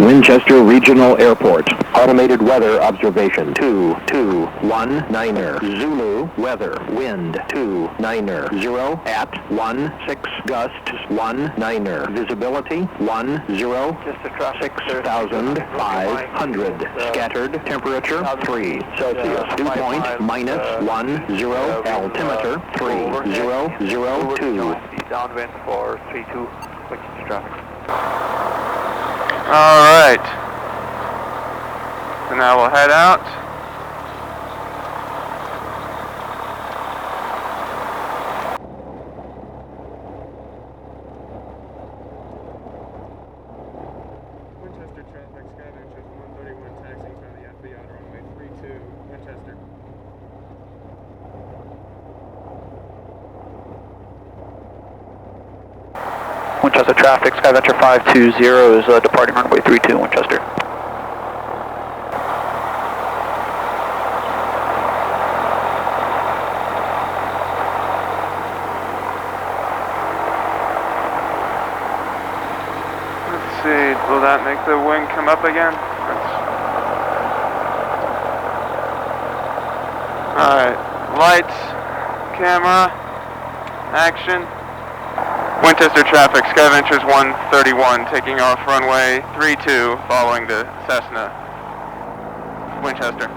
Winchester Regional Airport. Automated weather observation 2219er. Zulu weather wind 29er 0 at 16 gusts 19er. Visibility 6,500. Scattered temperature 3 Celsius. Dew point -10. Altimeter 3002. Downwind for 32 Winchester traffic. All right. So now we'll head out. Winchester traffic, Sky Ventures 131 taxiing from the FBI runway 32, Winchester. Winchester traffic, Sky Venture 520 is departing runway 32, Winchester. Let's see, will that make the wing come up again? Alright, lights, camera, action. Winchester traffic, Sky Ventures 131, taking off runway 32, following the Cessna. Winchester.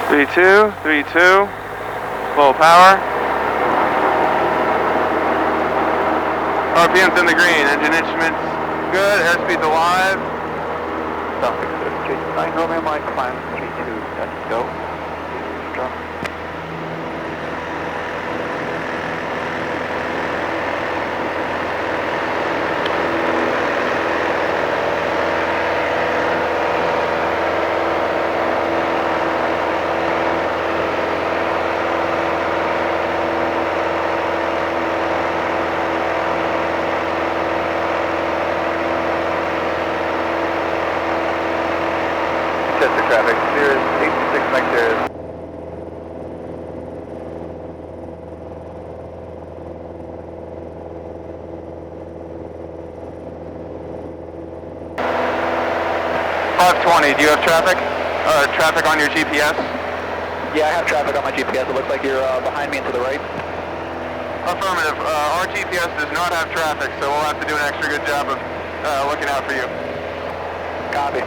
Three two, full power. RPM's in the green, engine instruments good, airspeed's alive. Traffic 9 Romeo Mike, climb 32, let's go. Drop. Winchester traffic, Cirrus 826 Mike Cirrus. Do you have traffic? Traffic on your GPS? Yeah, I have traffic on my GPS. It looks like you're behind me and to the right. Affirmative. Our GPS does not have traffic, so we'll have to do an extra good job of looking out for you. Copy.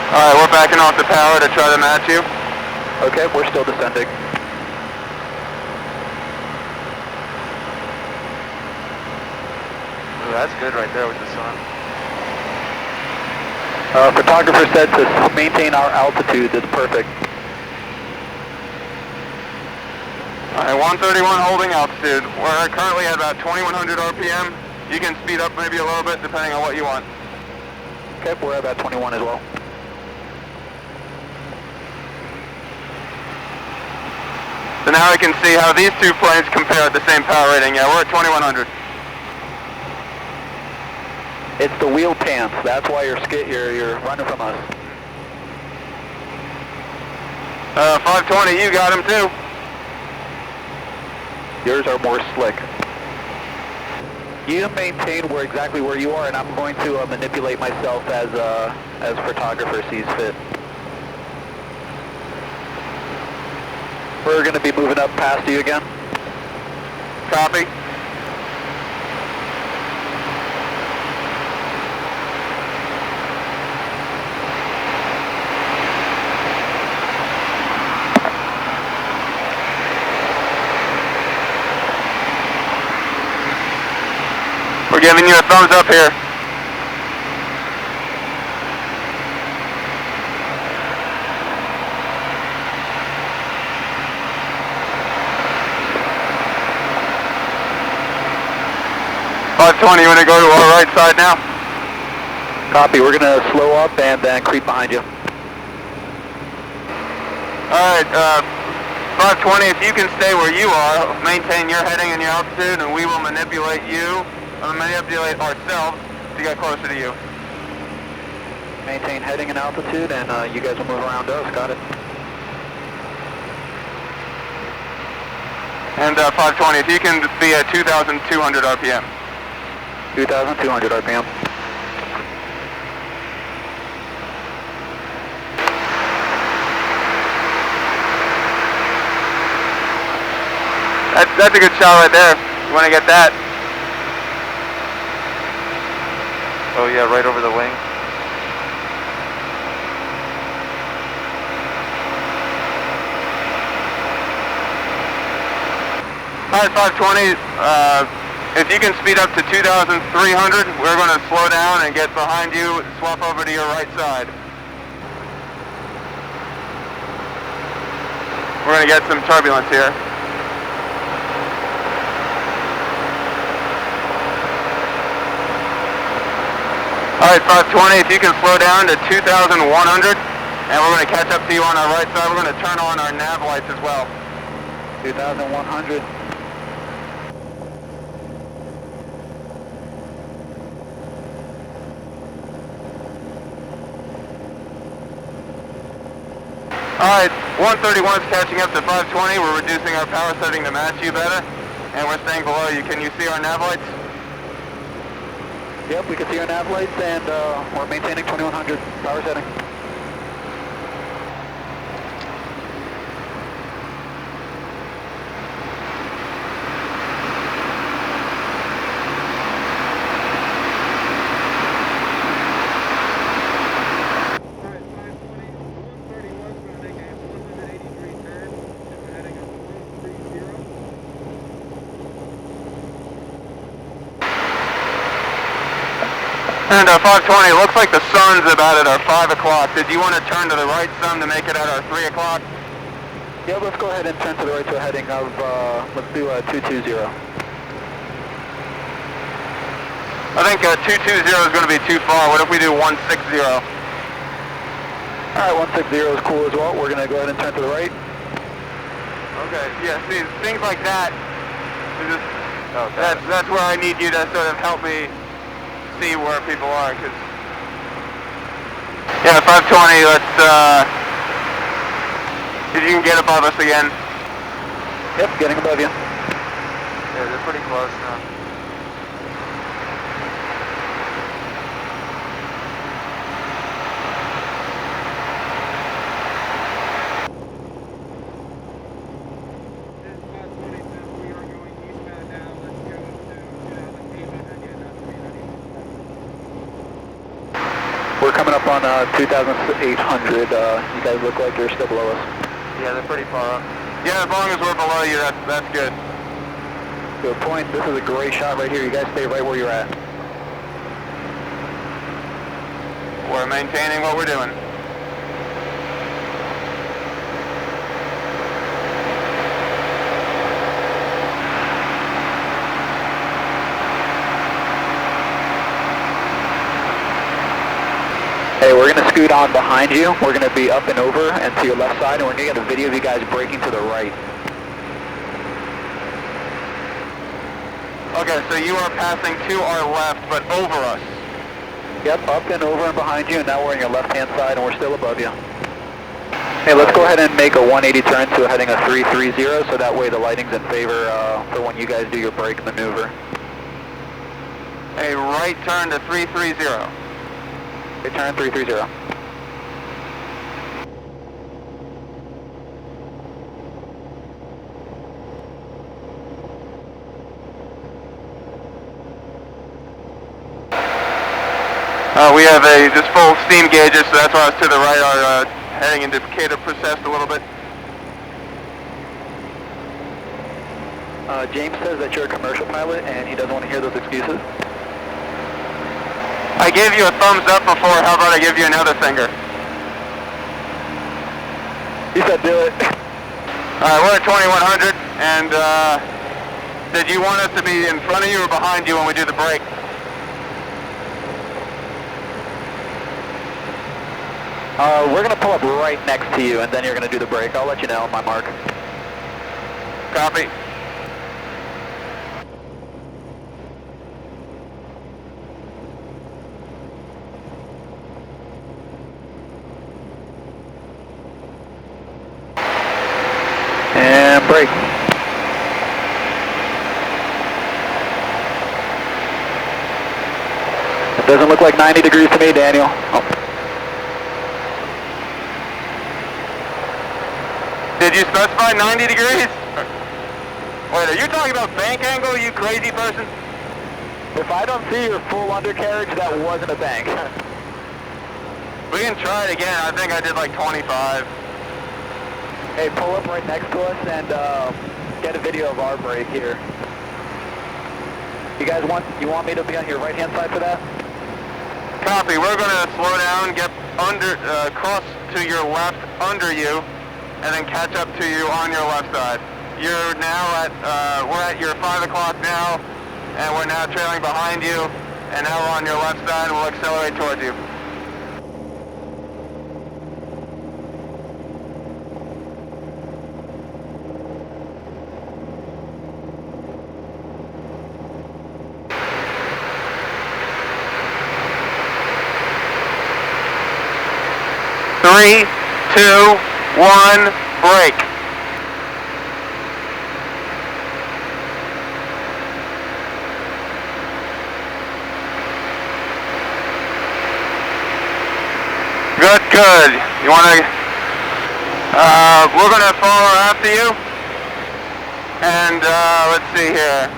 Alright, we're backing off the power to try to match you. Okay, we're still descending. Ooh, that's good right there with the sun. Photographer said to maintain our altitude. That's perfect. Alright, 131 holding altitude. We're currently at about 2100 RPM. You can speed up maybe a little bit depending on what you want. Okay, we're at about 21 as well. So now I can see how these two planes compare at the same power rating. Yeah, we're at 2100. It's the wheel pants. That's why you're running from us. 520, you got him too. Yours are more slick. You maintain exactly where you are, and I'm going to manipulate myself as photographer sees fit. We're going to be moving up past you again. Copy. We're giving you a thumbs up here. $520, you want to go to our right side now? Copy, we're going to slow up and then creep behind you. Alright, 520, if you can stay where you are, maintain your heading and your altitude, and we will manipulate ourselves to get closer to you. Maintain heading and altitude, and you guys will move around us. Got it. And 520, if you can be at 2,200 RPM. 2,200 RPM. That's a good shot right there. You want to get that? Oh yeah, right over the wing. Alright, 520, if you can speed up to 2,300, we're going to slow down and get behind you, swap over to your right side. We're going to get some turbulence here. Alright, 520, if you can slow down to 2,100, and we're going to catch up to you on our right side. We're going to turn on our nav lights as well. 2,100. Alright, 131 is catching up to 520. We're reducing our power setting to match you better, and we're staying below you. Can you see our nav lights? Yep, we can see our nav lights, and we're maintaining 2,100 power setting. And 520, it looks like the sun's about at our 5 o'clock. Did you want to turn to the right some to make it at our 3 o'clock? Yeah, let's go ahead and turn to the right to a heading of, let's do 220. I think 220 is going to be too far. What if we do 160? Alright, 160 is cool as well. We're going to go ahead and turn to the right. Okay, yeah, see, things like that, that's where I need you to sort of help me see where people are, because yeah, 520, let's if you can get above us again. Yep, getting above you. Yeah, they're pretty close now. We're coming up on 2,800. You guys look like you're still below us. Yeah, they're pretty far up. Yeah, as long as we're below you, that's good. Good point. This is a great shot right here. You guys stay right where you're at. We're maintaining what we're doing. Hey, we're going to scoot on behind you. We're going to be up and over and to your left side, and we're going to get a video of you guys braking to the right. Okay, so you are passing to our left, but over us. Yep, up and over and behind you, and now we're on your left-hand side, and we're still above you. Hey, let's go ahead and make a 180 turn to a heading of 330, so that way the lighting's in favor for when you guys do your brake maneuver. A right turn to 330. Turn 330. We have just full steam gauges, so that's why I was to the right. Our heading indicator processed a little bit. James says that you're a commercial pilot, and he doesn't want to hear those excuses. I gave you a thumbs up before, how about I give you another finger? He said do it. Alright, we're at 2100, and did you want us to be in front of you or behind you when we do the brake? We're going to pull up right next to you, and then you're going to do the brake. I'll let you know on my mark. Copy. And brake. It doesn't look like 90 degrees to me, Daniel. Oh. Did you specify 90 degrees? Wait, are you talking about bank angle, you crazy person? If I don't see your full undercarriage, that wasn't a bank. We can try it again. I think I did like 25. Hey, pull up right next to us and get a video of our brake here. You want me to be on your right-hand side for that? Copy. We're going to slow down, get cross to your left under you, and then catch up to you on your left side. You're now we're at your 5 o'clock now, and we're now trailing behind you, and now we're on your left side. We'll accelerate towards you. Three, 2, 1, break. Good. You want to, we're going to follow after you. And let's see here.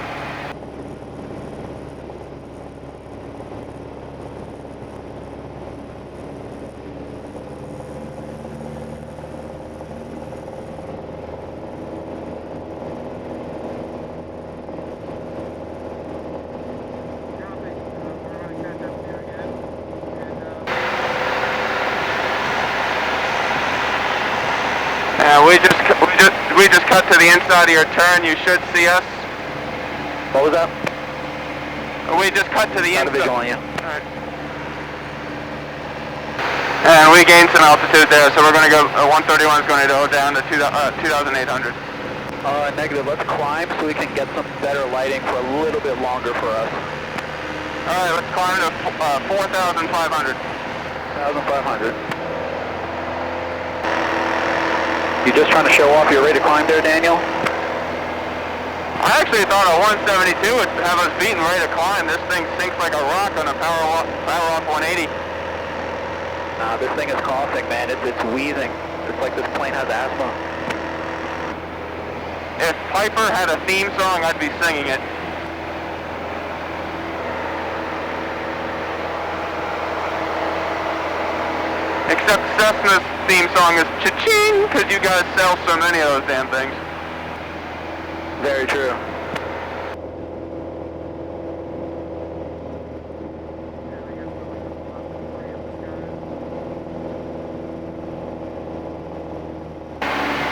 We just cut to the inside of your turn. You should see us. What was that? We just cut to the inside. Visual on you. Alright. And we gained some altitude there, so we're going to go, 131 is going to go down to 2,800. Negative. Let's climb so we can get some better lighting for a little bit longer for us. Alright, let's climb to 4,500. 1,500. You just trying to show off your rate of climb there, Daniel? I actually thought a 172 would have us beating rate of climb. This thing sinks like a rock on a power off 180. Nah, this thing is coughing, man. It's wheezing. It's like this plane has asthma. If Piper had a theme song, I'd be singing it. Except Cessna's theme song is cha-ching, because you guys sell so many of those damn things. Very true.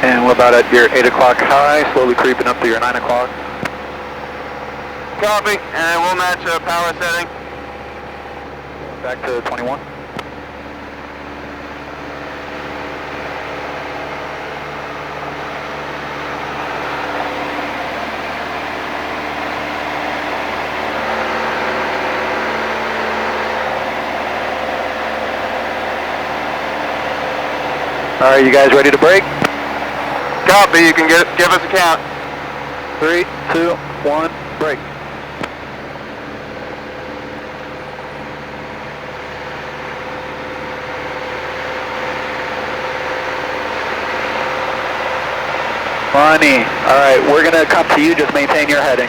And we're about at your 8 o'clock high, slowly creeping up to your 9 o'clock. Copy, and we'll match a power setting. Back to 21. All right, you guys ready to break? Copy, you can give us a count. 3, 2, 1, break. Funny. All right, we're gonna come to you. Just maintain your heading.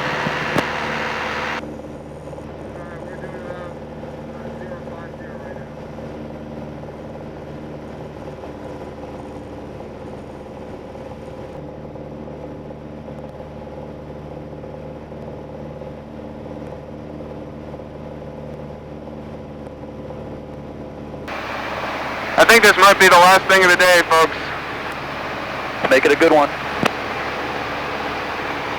I think this might be the last thing of the day, folks. Make it a good one.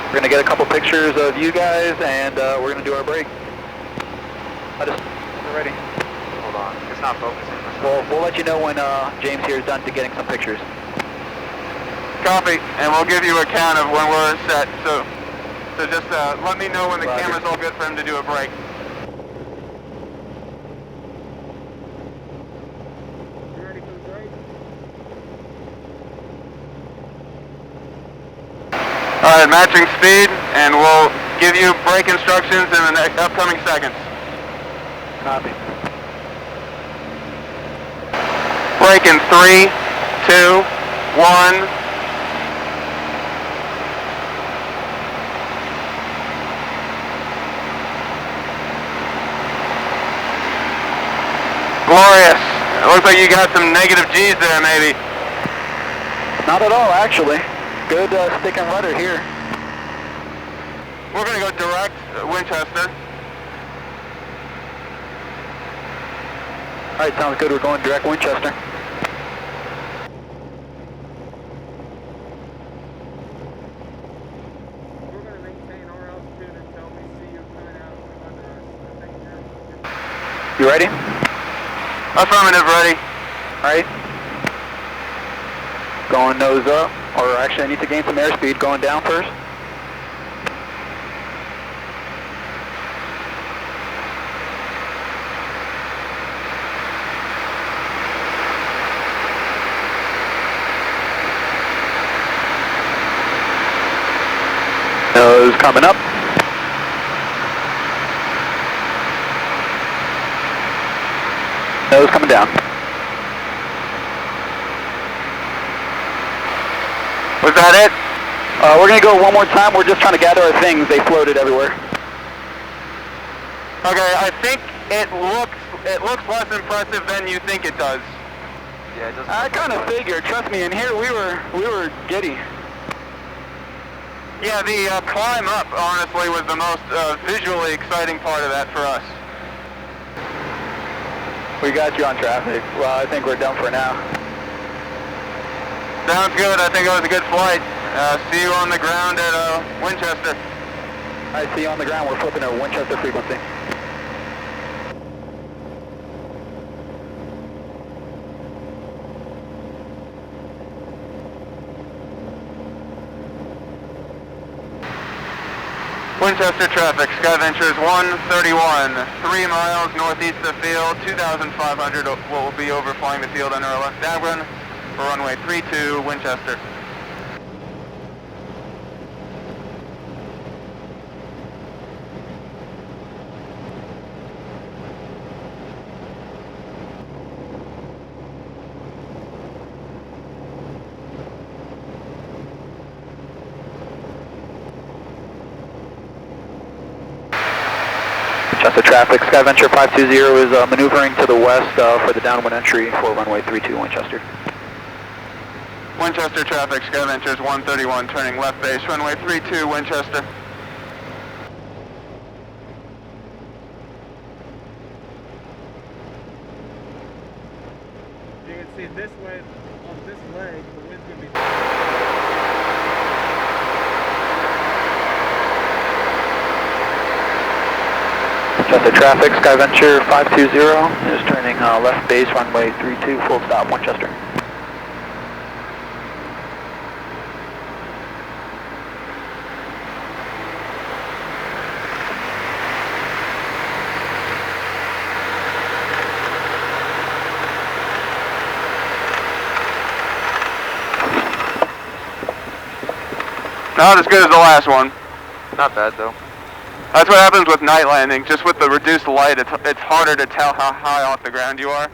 We're going to get a couple pictures of you guys, and we're going to do our break. We're ready. Hold on, it's not focusing. We'll let you know when James here is done to getting some pictures. Copy, and we'll give you a count of when we're set. So just let me know when the Roger. camera's all good for him to do a break. You ready for the break? All right, matching speed, and we'll give you brake instructions in the next upcoming seconds. Copy. Brake in 3, 2, 1. Glorious. It looks like you got some negative G's there, maybe. Not at all, actually. Good stick and rudder here. We're going to go direct Winchester. All right, sounds good. We're going direct Winchester. We're going to maintain our altitude until we see you coming out under us. I think you're... You ready? Affirmative, ready. All right. Going nose up, or actually I need to gain some airspeed. Going down first. Nose coming up. Nose coming down. Was that it? We're going to go one more time. We're just trying to gather our things. They floated everywhere. Okay, I think it looks less impressive than you think it does. Yeah, it doesn't. I kind of figured. Trust me. In here, we were giddy. Yeah, the climb up, honestly, was the most visually exciting part of that for us. We got you on traffic. Well, I think we're done for now. Sounds good. I think it was a good flight. See you on the ground at Winchester. All right, see you on the ground. We're flipping a Winchester frequency. Winchester traffic, Skyventures 131, 3 miles northeast of the field, 2,500 will be overflying the field under our left down run for runway 32, Winchester. Winchester traffic, Skyventure 520 is maneuvering to the west for the downwind entry for runway 32 Winchester. Winchester traffic, Skyventures 131, turning left base, runway 32, Winchester. You can see this way, on this leg, the wind's going to be... Winchester traffic, Skyventure 520 is turning left base, runway 32, full stop, Winchester. Not as good as the last one. Not bad though. That's what happens with night landing. Just with the reduced light, it's harder to tell how high off the ground you are.